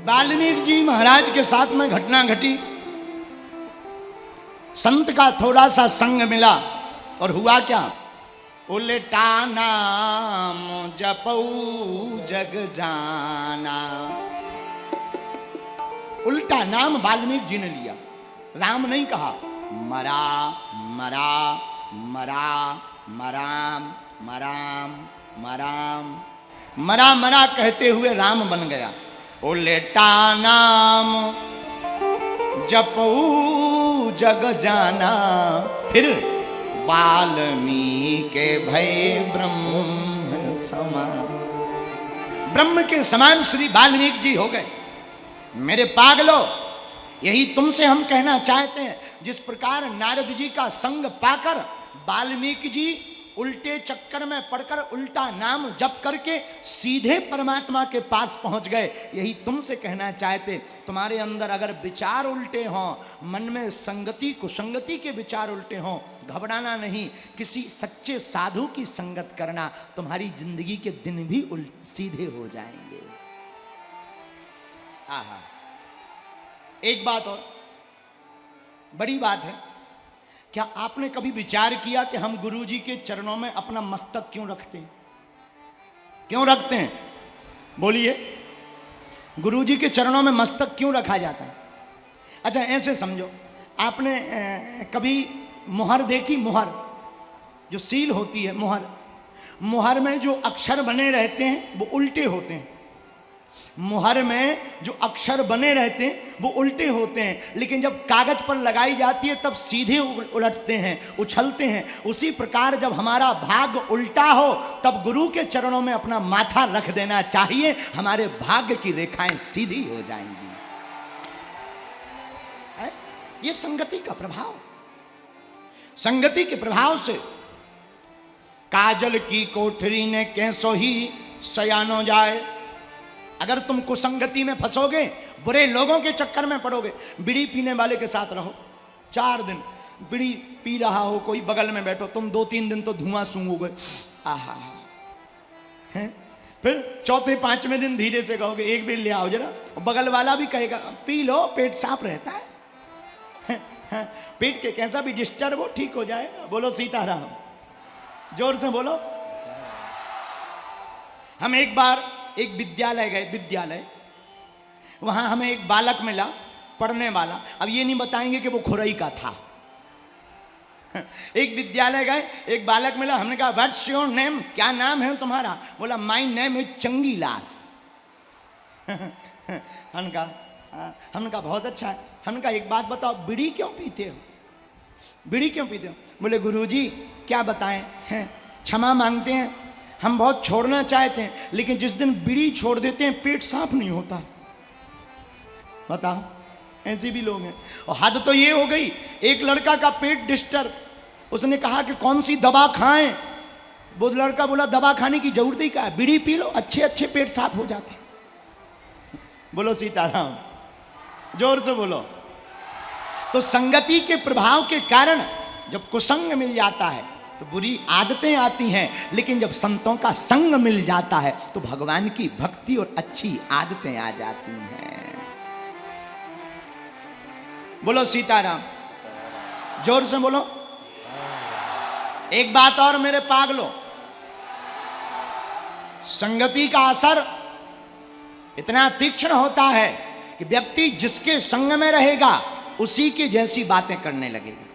वाल्मीकि जी महाराज के साथ में घटना घटी। संत का थोड़ा सा संग मिला और हुआ क्या, उल्टा नाम जपऊ जग जाना। उल्टा नाम वाल्मीकि जी ने लिया, राम नहीं कहा। मरा मरा मरा मराम मराम मराम मरा मरा कहते हुए राम बन गया। उल्टा नाम जपऊ जग जाना, फिर वाल्मीकि भय ब्रह्म समान। ब्रह्म के समान श्री वाल्मीकि जी हो गए। मेरे पागलो, यही तुमसे हम कहना चाहते हैं। जिस प्रकार नारद जी का संग पाकर वाल्मीकि जी उल्टे चक्कर में पड़कर उल्टा नाम जप करके सीधे परमात्मा के पास पहुंच गए, यही तुमसे कहना चाहते। तुम्हारे अंदर अगर विचार उल्टे हों, मन में संगति कुसंगति के विचार उल्टे हों, घबराना नहीं, किसी सच्चे साधु की संगत करना, तुम्हारी जिंदगी के दिन भी सीधे हो जाएंगे। आहा, एक बात और बड़ी बात है, क्या आपने कभी विचार किया कि हम गुरु जी के चरणों में अपना मस्तक क्यों रखते हैं? क्यों रखते हैं? बोलिए, गुरु जी के चरणों में मस्तक क्यों रखा जाता है? अच्छा ऐसे समझो, आपने कभी मुहर देखी? मुहर जो सील होती है, मुहर, मुहर में जो अक्षर बने रहते हैं वो उल्टे होते हैं। मुहर में जो अक्षर बने रहते हैं वो उल्टे होते हैं, लेकिन जब कागज पर लगाई जाती है तब सीधे उलटते हैं, उछलते हैं। उसी प्रकार जब हमारा भाग उल्टा हो तब गुरु के चरणों में अपना माथा रख देना चाहिए, हमारे भाग्य की रेखाएं सीधी हो जाएंगी। ये संगति का प्रभाव, संगति के प्रभाव से काजल की कोठरी ने कैसो ही सयानो जाए। अगर तुम कुसंगति में फंसोगे, बुरे लोगों के चक्कर में पड़ोगे, बीड़ी पीने वाले के साथ रहो, 4 दिन बीड़ी पी रहा हो कोई बगल में बैठो, तुम 2-3 दिन तो धुआं सूंघोगे, आहा हैं। फिर 4थे-5वें दिन धीरे से कहोगे एक भी ले आओ जरा, बगल वाला भी कहेगा पी लो, पेट साफ रहता है, पेट के कैसा भी डिस्टर्ब हो ठीक हो जाएगा। बोलो सीताराम, जोर से बोलो। हम एक बार एक विद्यालय गए, विद्यालय, वहां हमें एक बालक मिला पढ़ने वाला। अब ये नहीं बताएंगे कि वो खुरई का था। एक विद्यालय गए, एक बालक मिला, हमने कहा व्हाट्स योर नेम, क्या नाम है तुम्हारा? बोला माय नेम इज चंगीलाल। हमने कहा बहुत अच्छा है। हमने कहा एक बात बताओ, बीड़ी क्यों पीते हो? बीड़ी क्यों पीते हो? बोले गुरुजी क्या बताएं, हैं क्षमा मांगते हैं, हम बहुत छोड़ना चाहते हैं, लेकिन जिस दिन बीड़ी छोड़ देते हैं पेट साफ नहीं होता। बताओ, ऐसे भी लोग हैं। और हद तो ये हो गई, एक लड़का का पेट डिस्टर्ब, उसने कहा कि कौन सी दवा खाएं? वो लड़का बोला दवा खाने की जरूरत ही क्या है, बीड़ी पी लो, अच्छे अच्छे पेट साफ हो जाते। बोलो सीताराम, जोर से बोलो। तो संगति के प्रभाव के कारण जब कुसंग मिल जाता है तो बुरी आदतें आती हैं, लेकिन जब संतों का संग मिल जाता है तो भगवान की भक्ति और अच्छी आदतें आ जाती हैं। बोलो सीताराम, जोर से बोलो। एक बात और मेरे पागलो, संगति का असर इतना तीक्ष्ण होता है कि व्यक्ति जिसके संग में रहेगा उसी की जैसी बातें करने लगेगा।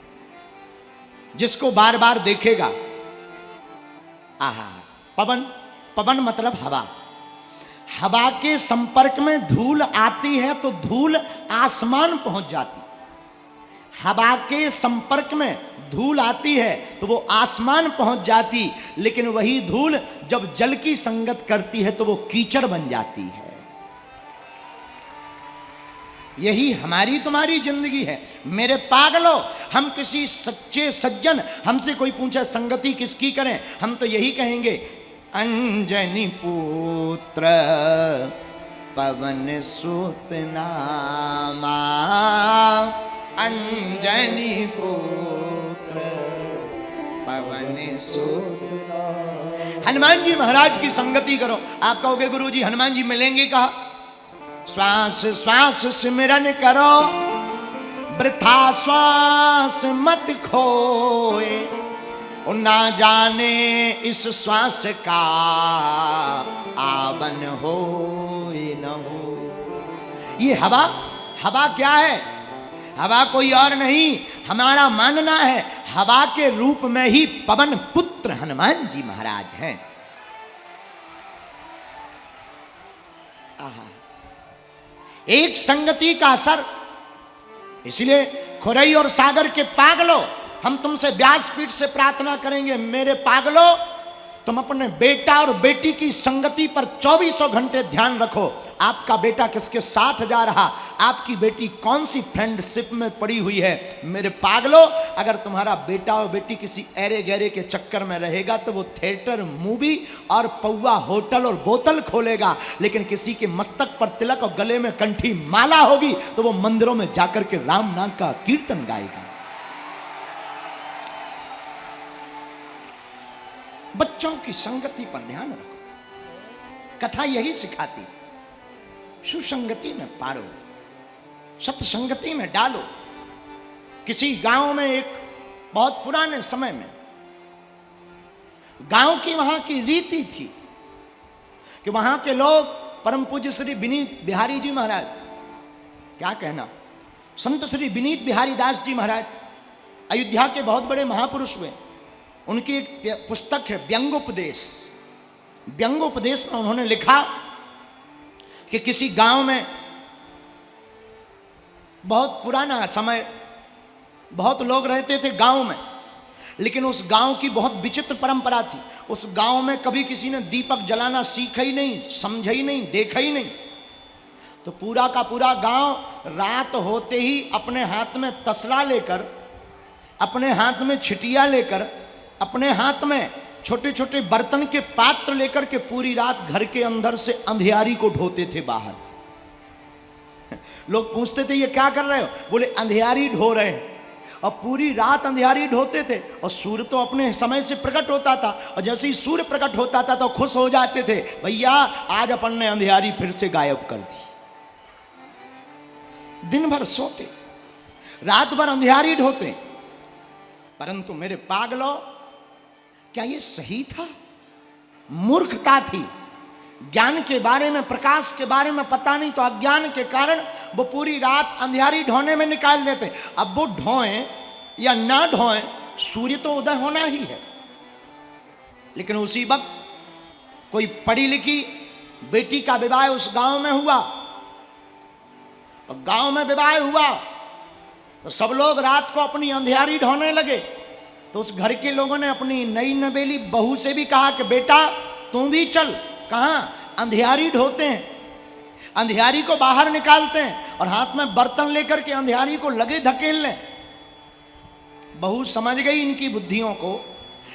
जिसको बार बार देखेगा, आहा, पवन, पवन मतलब हवा, हवा के संपर्क में धूल आती है तो धूल आसमान पहुंच जाती। हवा के संपर्क में धूल आती है तो वो आसमान पहुंच जाती, लेकिन वही धूल जब जल की संगत करती है तो वो कीचड़ बन जाती है। यही हमारी तुम्हारी जिंदगी है मेरे पागलों। हम किसी सच्चे सज्जन, हमसे कोई पूछे संगति किसकी करें, हम तो यही कहेंगे अंजनी पुत्र पवन सुत नामा, अंजनी पुत्र पवन सुत। हनुमान जी महाराज की संगति करो। आप कहोगे गुरु जी हनुमान जी मिलेंगे कहाँ? श्वास श्वास सिमरन करो, वृथा श्वास मत खोए, और ना जाने इस श्वास का आवन हो न हो। ये हवा, हवा क्या है? हवा कोई और नहीं, हमारा मानना है हवा के रूप में ही पवन पुत्र हनुमान जी महाराज हैं। आहा, एक संगति का असर। इसलिए खुरई और सागर के पागलों, हम तुमसे व्यासपीठ से प्रार्थना करेंगे, मेरे पागलों, तुम अपने बेटा और बेटी की संगति पर 24 घंटे ध्यान रखो। आपका बेटा किसके साथ जा रहा, आपकी बेटी कौन सी फ्रेंडशिप में पड़ी हुई है। मेरे पागलों, अगर तुम्हारा बेटा और बेटी किसी ऐरे गहरे के चक्कर में रहेगा तो वो थिएटर, मूवी और पौवा होटल और बोतल खोलेगा, लेकिन किसी के मस्तक पर तिलक और गले में कंठी माला होगी तो वो मंदिरों में जाकर के राम नाम का कीर्तन गाएगा। बच्चों की संगति पर ध्यान रखो। कथा यही सिखाती, सुसंगति में पालो, सत्संगति में डालो। किसी गांव में एक बहुत पुराने समय में गांव की वहां की रीति थी कि वहां के लोग परम पूज्य श्री विनीत बिहारी जी महाराज, क्या कहना, संत श्री विनीत बिहारी दास जी महाराज अयोध्या के बहुत बड़े महापुरुष हुए। उनकी एक पुस्तक है व्यंगोपदेश। व्यंगोपदेश में उन्होंने लिखा कि किसी गांव में, बहुत पुराना समय, बहुत लोग रहते थे गांव में, लेकिन उस गांव की बहुत विचित्र परंपरा थी। उस गांव में कभी किसी ने दीपक जलाना सीखा ही नहीं, समझा ही नहीं, देखा ही नहीं। तो पूरा का पूरा गांव रात होते ही अपने हाथ में तसला लेकर, अपने हाथ में छिटिया लेकर, अपने हाथ में छोटे छोटे बर्तन के पात्र लेकर के पूरी रात घर के अंदर से अंधियारी को ढोते थे बाहर। लोग पूछते थे ये क्या कर रहे हो, बोले अंधियारी ढो रहे हैं। और पूरी रात अंधियारी ढोते थे और सूर्य तो अपने समय से प्रकट होता था, और जैसे ही सूर्य प्रकट होता था तो खुश हो जाते थे, भैया आज अपन ने अंधियारी फिर से गायब कर दी। दिन भर सोते, रात भर अंधियारी ढोते। परंतु मेरे पागलों, क्या ये सही था? मूर्खता थी। ज्ञान के बारे में, प्रकाश के बारे में पता नहीं, तो अज्ञान के कारण वो पूरी रात अंधियारी ढोने में निकाल देते। अब वो ढोएं या ना ढोएं, सूर्य तो उदय होना ही है। लेकिन उसी वक्त कोई पढ़ी लिखी बेटी का विवाह उस गांव में हुआ, और गांव में विवाह हुआ तो सब लोग रात को अपनी अंधियारी ढोने लगे। तो उस घर के लोगों ने अपनी नई नवेली बहू से भी कहा कि बेटा तू भी चल। कहाँ? अंधियारी ढोते हैं, अंधियारी को बाहर निकालते हैं, और हाथ में बर्तन लेकर के अंधियारी को लगे धकेलने। बहू समझ गई इनकी बुद्धियों को।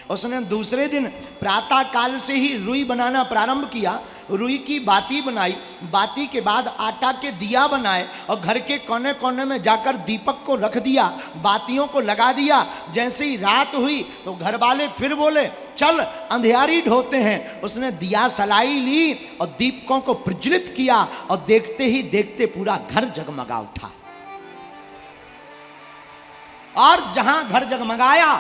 उसने दूसरे दिन प्रातः काल से ही रुई बनाना प्रारंभ किया। रुई की बाती बनाई, बाती के बाद आटा के दिया बनाए, और घर के कोने कोने में जाकर दीपक को रख दिया, बातियों को लगा दिया। जैसे ही रात हुई तो घर वाले फिर बोले चल अंधियारी ढोते हैं। उसने दिया सलाई ली और दीपकों को प्रज्वलित किया, और देखते ही देखते पूरा घर जगमगा उठा। और जहां घर जगमगाया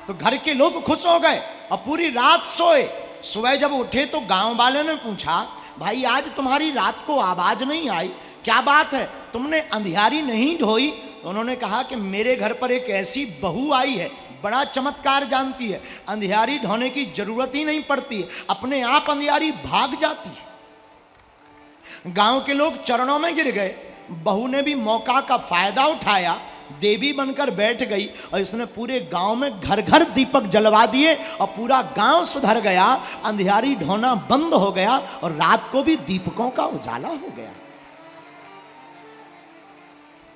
तो घर के लोग खुश हो गए और पूरी रात सोए। सुबह जब उठे तो गांव वाले ने पूछा, भाई आज तुम्हारी रात को आवाज नहीं आई, क्या बात है, तुमने अंधियारी नहीं ढोई? तो उन्होंने कहा कि मेरे घर पर एक ऐसी बहू आई है, बड़ा चमत्कार जानती है, अंधियारी ढोने की जरूरत ही नहीं पड़ती, अपने आप अंधियारी भाग जाती है। गांव के लोग चरणों में गिर गए। बहू ने भी मौका का फायदा उठाया, देवी बनकर बैठ गई, और इसने पूरे गांव में घर घर दीपक जलवा दिए, और पूरा गांव सुधर गया। अंधियारी ढोना बंद हो गया, और रात को भी दीपकों का उजाला हो गया।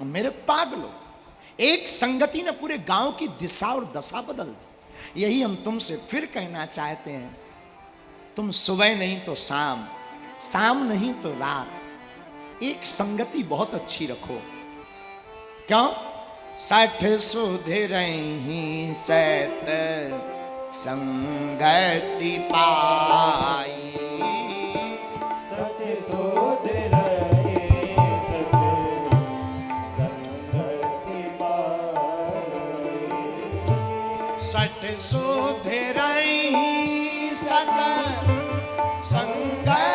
मेरे पागलों, एक संगति ने पूरे गांव की दिशा और दशा बदल दी। यही हम तुमसे फिर कहना चाहते हैं, तुम सुबह नहीं तो शाम, शाम नहीं तो रात, एक संगति बहुत अच्छी रखो। क्यों? 60 सुधरहि सैत संगति पाई, 60 सुधरहि सठ सुधरई सत संग